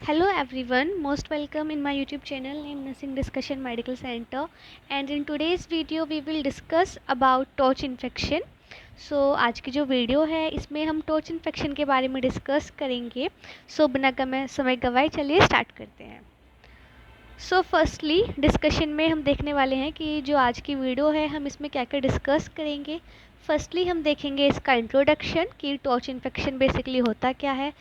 Hello everyone, most welcome in my YouTube channel named Nursing Discussion Medical Center, and in today's video we will discuss about torch infection. आज की जो video है इसमें हम torch infection के बारे में डिस्कस करेंगे. बिना समय गवाए चलिए स्टार्ट करते हैं. फर्स्टली डिस्कशन में हम देखने वाले हैं कि जो आज की वीडियो है हम इसमें क्या क्या डिस्कस करेंगे. फर्स्टली हम देखेंगे इसका इंट्रोडक्शन कि टॉर्च इन्फेक्शन बेसिकली होता क्या है,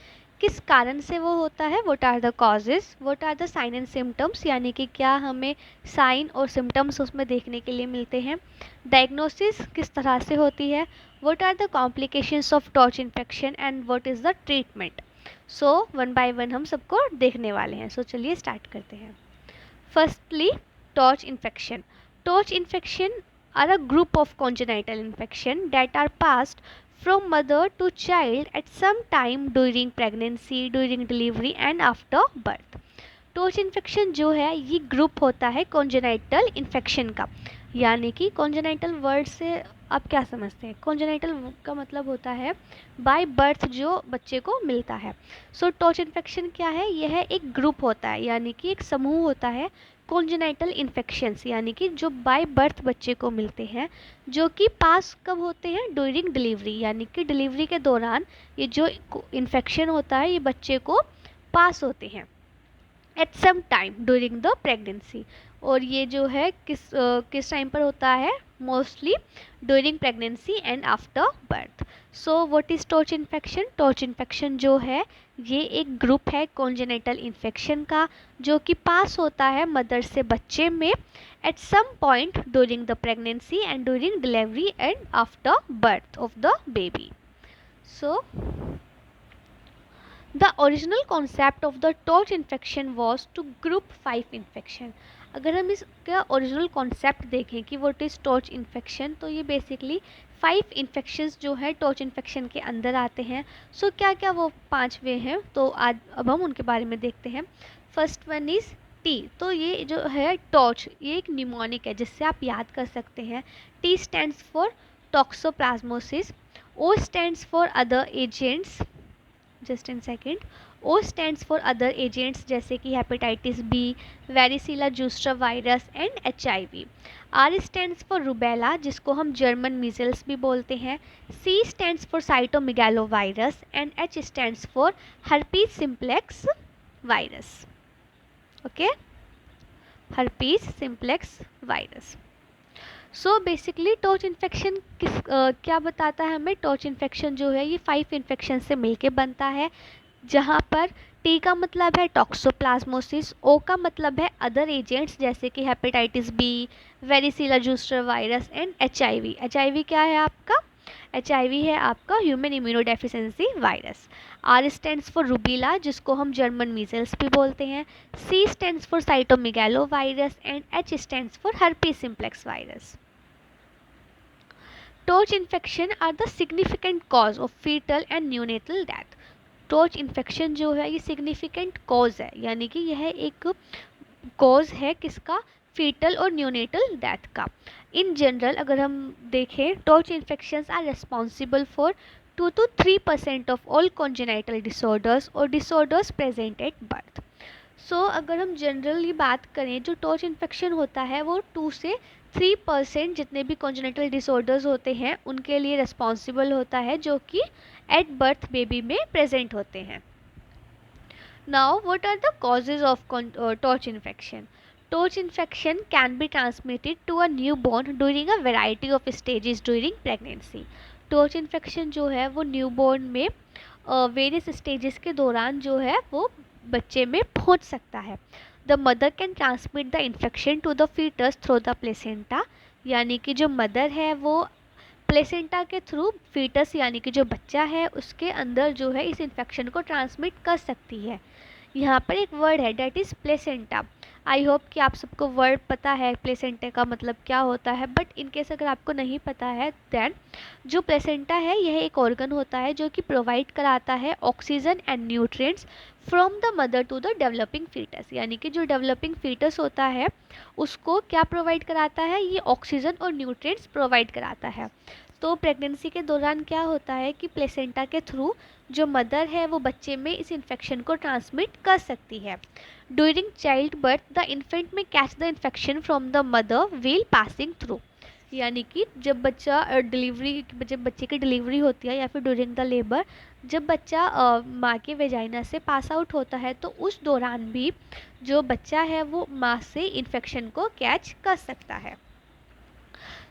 किस कारण से वो होता है, what are the causes, what are the sign and symptoms, यानी कि क्या हमें साइन और सिम्टम्स उसमें देखने के लिए मिलते हैं, डायग्नोसिस किस तरह से होती है, what are the complications of torch infection and what is the treatment. One by one हम सबको देखने वाले हैं. चलिए स्टार्ट करते हैं. Firstly, torch infection. Torch infection are a group of congenital infection that are passed from mother to child at some time during pregnancy, during delivery and after birth. Torch infection जो है ये group होता है congenital infection का, यानी कि congenital word से आप क्या समझते हैं. कॉन्जेनाइटल का मतलब होता है बाय बर्थ जो बच्चे को मिलता है. टोर्च इन्फेक्शन क्या है, यह एक ग्रुप होता है, यानी कि एक समूह होता है कॉन्जेनाइटल इन्फेक्शंस, यानी कि जो बाय बर्थ बच्चे को मिलते हैं, जो कि पास कब होते हैं, ड्यूरिंग डिलीवरी, यानी कि डिलीवरी के दौरान ये जो इन्फेक्शन होता है ये बच्चे को पास होते हैं at some time during the pregnancy. और ये जो है किस टाइम पर होता है, mostly during pregnancy and after birth. What is TORCH infection. Torch infection जो है ये एक ग्रुप है कॉन्जेनिटल इन्फेक्शन का, जो कि पास होता है मदर से बच्चे में at some point during the pregnancy and during delivery and after birth of the baby. The original concept of the torch infection was to group 5 infection. अगर हम इसका ओरिजिनल कॉन्सेप्ट देखें कि व्हाट इज़ टॉर्च इन्फेक्शन, तो ये basically 5 infections जो है TORCH infection के अंदर आते हैं. क्या क्या वो 5 वे हैं, तो आज अब हम उनके बारे में देखते हैं. First one is T. तो ये जो है टॉर्च, ये एक न्यूमोनिक है जिससे आप याद कर सकते हैं. T stands for toxoplasmosis. O stands for other agents. Just in second. O stands for other agents जैसे कि hepatitis B, varicella zoster virus and HIV. R stands for rubella जिसको हम जर्मन मीजल्स भी बोलते हैं. C stands for cytomegalo virus and H stands for herpes simplex virus. Okay, herpes simplex virus. Basically torch infection क्या बताता है हमें. Torch infection जो है ये 5 इन्फेक्शन से मिलके बनता है, जहाँ पर टी का मतलब है टॉक्सोप्लाज्मोसिस, ओ का मतलब है अदर एजेंट्स जैसे कि hepatitis B, varicella zoster virus and HIV. HIV क्या है आपका, HIV है आपका human immunodeficiency virus. R stands for rubella जिसको हम जर्मन मीजल्स भी बोलते हैं. C stands for cytomegalo virus and H stands for herpes simplex virus. Torch infection are the significant cause of fetal and neonatal death. Torch infection जो है ये significant cause है, यानी कि यह एक कॉज है किसका, फीटल और न्यूनेटल डेथ का. इन जनरल अगर हम देखें, torch infections are responsible for 2 to 3% of all congenital disorders और डिसऑर्डर्स प्रेजेंट एट बर्थ. अगर हम जनरली बात करें, जो टॉर्च इन्फेक्शन होता है वो 2 से 3% जितने भी कॉन्जेनिटल डिसऑर्डर्स होते हैं उनके लिए रिस्पॉन्सिबल होता है, जो कि एट बर्थ बेबी में प्रेजेंट होते हैं. Now what are the causes of torch infection. Torch infection can be transmitted to a newborn during a variety of stages during pregnancy. Torch infection जो है वो न्यूबॉर्न में वेरियस स्टेजेस के दौरान जो है वो बच्चे में पहुंच सकता है. The mother can transmit the infection to the foetus through the placenta, यानी कि जो मदर है वो प्लेसेंटा के थ्रू फीटस यानी कि जो बच्चा है उसके अंदर जो है इस इन्फेक्शन को ट्रांसमिट कर सकती है. यहाँ पर एक वर्ड है that is placenta. I hope कि आप सबको वर्ड पता है प्लेसेंटा का मतलब क्या होता है, बट इनकेस अगर आपको नहीं पता है दैन जो प्लेसेंटा है यह एक ऑर्गन होता है जो कि प्रोवाइड कराता है oxygen and nutrients from the mother to the developing foetus, यानी कि जो डेवलपिंग फीटस होता है उसको क्या प्रोवाइड कराता है, ये ऑक्सीजन और न्यूट्रिएंट्स प्रोवाइड कराता है. तो प्रेगनेंसी के दौरान क्या होता है कि प्लेसेंटा के थ्रू जो मदर है वो बच्चे में इस इन्फेक्शन को ट्रांसमिट कर सकती है। During child birth the infant में catch the infection from the mother while passing through. यानी कि जब जब बच्चे की डिलीवरी होती है या फिर ड्यूरिंग द लेबर, जब बच्चा माँ के वेजाइना से पास आउट होता है तो उस दौरान भी जो बच्चा है वो माँ से इन्फेक्शन को कैच कर सकता है।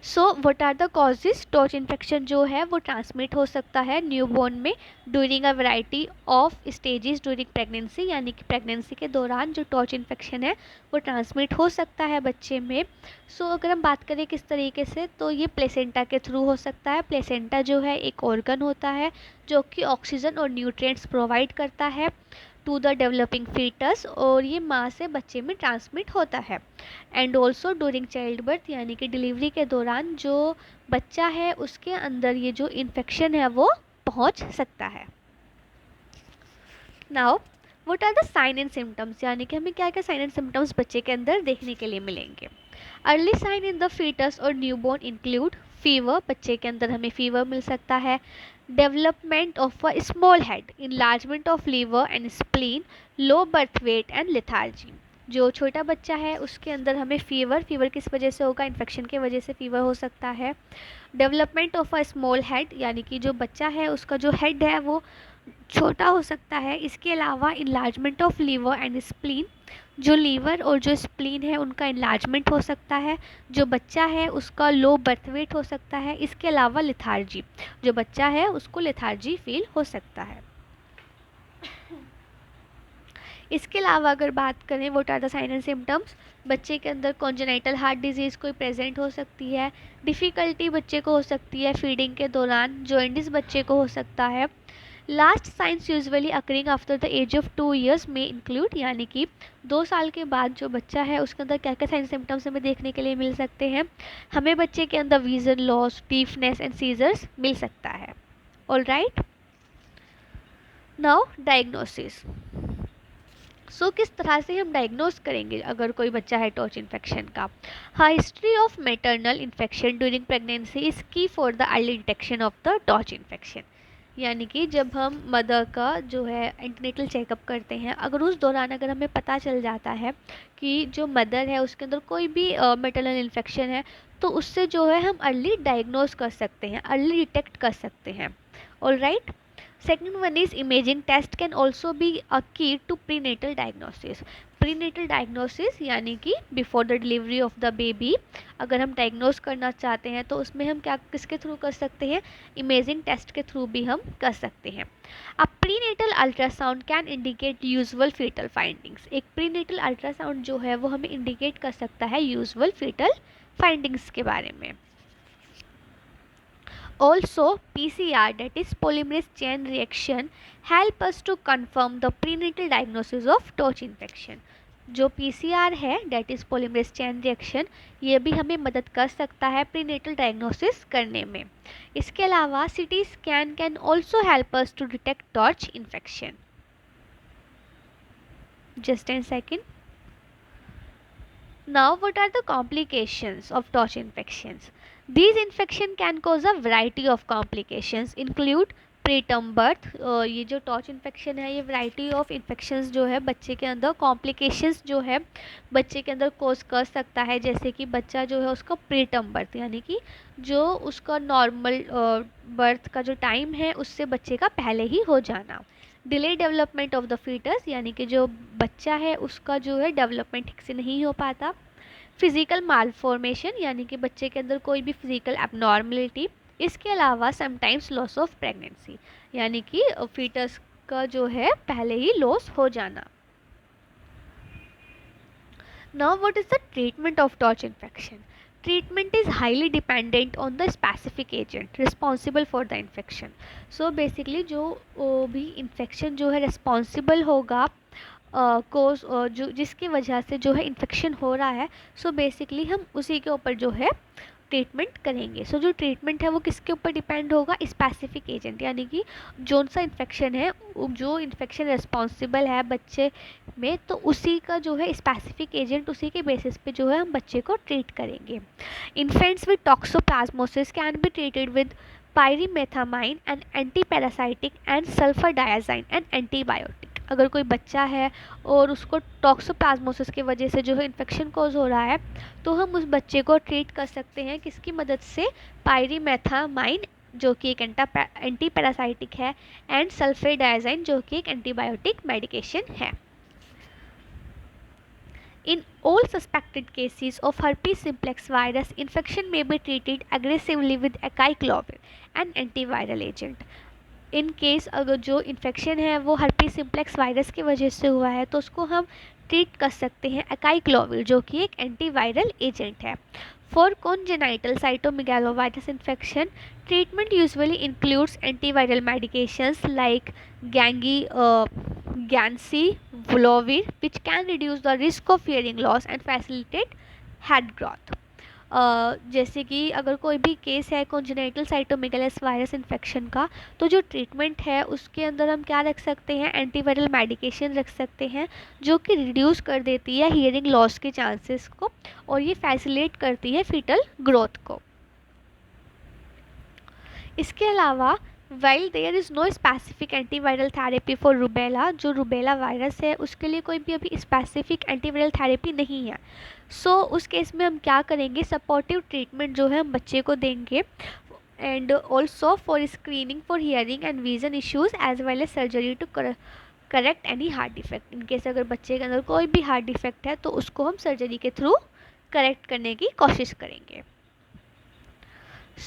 So what are the causes? Torch infection जो है वो ट्रांसमिट हो सकता है न्यूबॉर्न में during a variety of stages during pregnancy, यानी कि प्रेगनेंसी के दौरान जो टॉर्च इन्फेक्शन है वो ट्रांसमिट हो सकता है बच्चे में। अगर हम बात करें किस तरीके से, तो ये प्लेसेंटा के थ्रू हो सकता है। प्लेसेंटा जो है एक ऑर्गन होता है जो कि ऑक्सीजन और न्यूट्रिएंट्स प्रोवाइड करता है टू द डेवलपिंग फीटस, और ये माँ से बच्चे में ट्रांसमिट होता है। And also during child birth, यानी कि डिलीवरी के दौरान जो बच्चा है उसके अंदर ये जो इन्फेक्शन है वो पहुँच सकता है। Now what are the sign and symptoms, यानी कि हमें क्या क्या साइन एंड सिम्टम्स बच्चे के अंदर देखने के लिए मिलेंगे। Early sign in the foetus और न्यूबॉर्न इंक्लूड फीवर, बच्चे के अंदर हमें फीवर मिल सकता है। Development of a small head, enlargement of liver and spleen, low birth weight and lethargy. जो छोटा बच्चा है उसके अंदर हमें फीवर किस वजह से होगा? इन्फेक्शन की वजह से फीवर हो सकता है। Development of a small head, यानी कि जो बच्चा है उसका जो हेड है वो छोटा हो सकता है। इसके अलावा enlargement of liver and spleen, जो लीवर और जो स्प्लीन है उनका इनलार्जमेंट हो सकता है। जो बच्चा है उसका लो बर्थ वेट हो सकता है। इसके अलावा लेथार्जी, जो बच्चा है उसको लेथार्जी फील हो सकता है। इसके अलावा अगर बात करें what are the sign and symptoms, बच्चे के अंदर कॉन्जेनाइटल हार्ट डिजीज़ कोई प्रेजेंट हो सकती है। डिफ़िकल्टी बच्चे को हो सकती है फीडिंग के दौरान। जॉइंटिस बच्चे को हो सकता है। Last signs usually occurring after the age of 2 years में इंक्लूड, यानी कि 2 साल के बाद जो बच्चा है उसके अंदर क्या क्या साइन सिम्टम्स हमें देखने के लिए मिल सकते हैं। हमें बच्चे के अंदर vision loss, deafness and seizures मिल सकता है। All right, now diagnosis. किस तरह से हम डायग्नोस करेंगे अगर कोई बच्चा है टॉर्च इन्फेक्शन का? History of maternal infection during pregnancy is key for the early detection of the TORCH infection. यानी कि जब हम मदर का जो है एंटीनेटल चेकअप करते हैं, अगर उस दौरान अगर हमें पता चल जाता है कि जो मदर है उसके अंदर कोई भी मैटरनल इन्फेक्शन है, तो उससे जो है हम अर्ली डायग्नोस कर सकते हैं, अर्ली डिटेक्ट कर सकते हैं। All right, second one is imaging test can also be a key to prenatal diagnosis. Prenatal diagnosis यानी कि before the delivery of the baby अगर हम डायग्नोस करना चाहते हैं तो उसमें हम क्या किसके थ्रू कर सकते हैं? इमेजिंग टेस्ट के थ्रू भी हम कर सकते हैं। अब prenatal ultrasound can indicate usual foetal findings. एक प्रीनेटल अल्ट्रासाउंड जो है वो हमें इंडिकेट कर सकता है यूजुअल फीटल फाइंडिंग्स के बारे में। Also, PCR, that is polymerase chain reaction, help us to confirm the prenatal diagnosis of torch infection. जो PCR है that is polymerase chain reaction, ये भी हमें मदद कर सकता है प्रीनेटल डायग्नोसिस करने में। इसके अलावा CT scan can also help us to detect torch infection. Just a second. Now, what are the complications of torch infections? These infection can cause a variety of complications, include preterm birth। ये जो torch infection है ये variety of infections जो है बच्चे के अंदर complications जो है बच्चे के अंदर कोज कर सकता है, जैसे कि बच्चा जो है उसका प्रीटर्म बर्थ, यानी कि जो उसका नॉर्मल बर्थ का जो टाइम है उससे बच्चे का पहले ही हो जाना। Delay development of the foetus, यानी कि जो बच्चा है उसका जो है डेवलपमेंट ठीक से नहीं हो पाता। फिजिकल मालफॉर्मेशन, यानी कि बच्चे के अंदर कोई भी फिजिकल एबनॉर्मलिटी। इसके अलावा समटाइम्स लॉस ऑफ प्रेगनेंसी, यानी कि फीटस का जो है पहले ही लॉस हो जाना। Now what is the treatment of torch infection? Treatment is highly dependent on the specific agent responsible for the infection. So basically जो भी infection जो है responsible होगा कोज जो जिसकी वजह से जो है इन्फेक्शन हो रहा है, सो बेसिकली हम उसी के ऊपर जो है ट्रीटमेंट करेंगे। सो जो ट्रीटमेंट है वो किसके ऊपर डिपेंड होगा? स्पेसिफिक एजेंट, यानी कि जोन सा इन्फेक्शन है, जो इन्फेक्शन रिस्पॉन्सिबल है बच्चे में, तो उसी का जो है स्पेसिफिक एजेंट उसी के बेसिस पे जो है हम बच्चे को ट्रीट करेंगे। Infants with toxoplasmosis can be treated with pyrimethamine an antiparasitic and sulfadiazine an antibiotic. अगर कोई बच्चा है और उसको टॉक्सोप्लाज्मोसिस की वजह से जो है इन्फेक्शन कॉज हो रहा है, तो हम उस बच्चे को ट्रीट कर सकते हैं किसकी मदद से, पायरीमेथामाइन जो कि एक एंटी पैरासाइटिक है, एंड सल्फर डायाजाइन जो कि एक एंटीबायोटिक मेडिकेशन है। In all suspected cases of herpes simplex virus, infection may be treated aggressively with acyclovir, an antiviral agent. In case अगर जो इन्फेक्शन है वो हर्पीस सिम्प्लेक्स वायरस की वजह से हुआ है, तो उसको हम ट्रीट कर सकते हैं अकाइक्लोविर जो कि एक एंटीवायरल एजेंट है। For congenital cytomegalovirus infection, treatment usually includes antiviral medications like ganciclovir which can reduce the risk of hearing loss and facilitate head growth. जैसे कि अगर कोई भी केस है कॉन्जेनिटल साइटोमेगालस वायरस इन्फेक्शन का, तो जो ट्रीटमेंट है उसके अंदर हम क्या रख सकते हैं, एंटीवायरल मेडिकेशन रख सकते हैं जो कि रिड्यूस कर देती है हियरिंग लॉस के चांसेस को, और ये फैसिलिटेट करती है फीटल ग्रोथ को। इसके अलावा while there is no specific antiviral therapy for rubella, जो रूबेला वायरस है उसके लिए कोई भी अभी स्पेसिफिक एंटीवायरल थेरेपी नहीं है। उस केस में हम क्या करेंगे, सपोर्टिव ट्रीटमेंट जो है हम बच्चे को देंगे, and also for screening for hearing and vision issues as well as surgery to correct any heart defect. In case अगर बच्चे के अंदर कोई भी हार्ट डिफेक्ट है तो उसको हम सर्जरी के थ्रू करेक्ट करने की कोशिश करेंगे।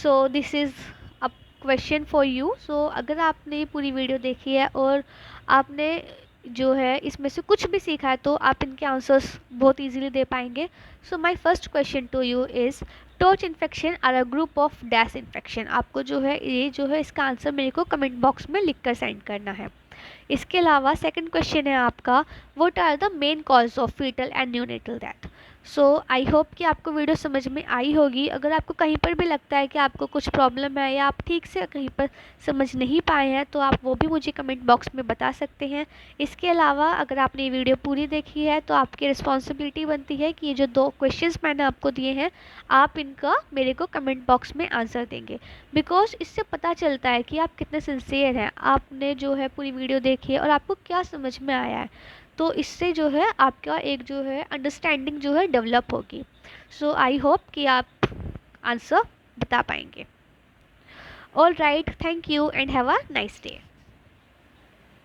So this is a question for you. So अगर आपने पूरी वीडियो देखी है और आपने जो है इसमें से कुछ भी सीखा है तो आप इनके आंसर्स बहुत इजीली दे पाएंगे। So my first question to you is TORCH infection are a group of dash infection. आपको जो है ये जो है इसका आंसर मेरे को कमेंट बॉक्स में लिख कर सेंड करना है। इसके अलावा सेकंड क्वेश्चन है आपका, what are the main cause of foetal and neonatal death. So I hope कि आपको वीडियो समझ में आई होगी। अगर आपको कहीं पर भी लगता है कि आपको कुछ प्रॉब्लम है या आप ठीक से कहीं पर समझ नहीं पाए हैं तो आप वो भी मुझे कमेंट बॉक्स में बता सकते हैं। इसके अलावा अगर आपने ये वीडियो पूरी देखी है तो आपकी रिस्पॉन्सिबिलिटी बनती है कि ये जो 2 क्वेश्चंस मैंने आपको दिए हैं आप इनका मेरे को कमेंट बॉक्स में आंसर देंगे, बिकॉज इससे पता चलता है कि आप कितने सिंसियर हैं, आपने जो है पूरी वीडियो देखी है और आपको क्या समझ में आया है। तो इससे जो है आपका एक जो है अंडरस्टैंडिंग जो है डेवलप होगी। सो आई होप कि आप आंसर बता पाएंगे। All right, thank you and have a nice day.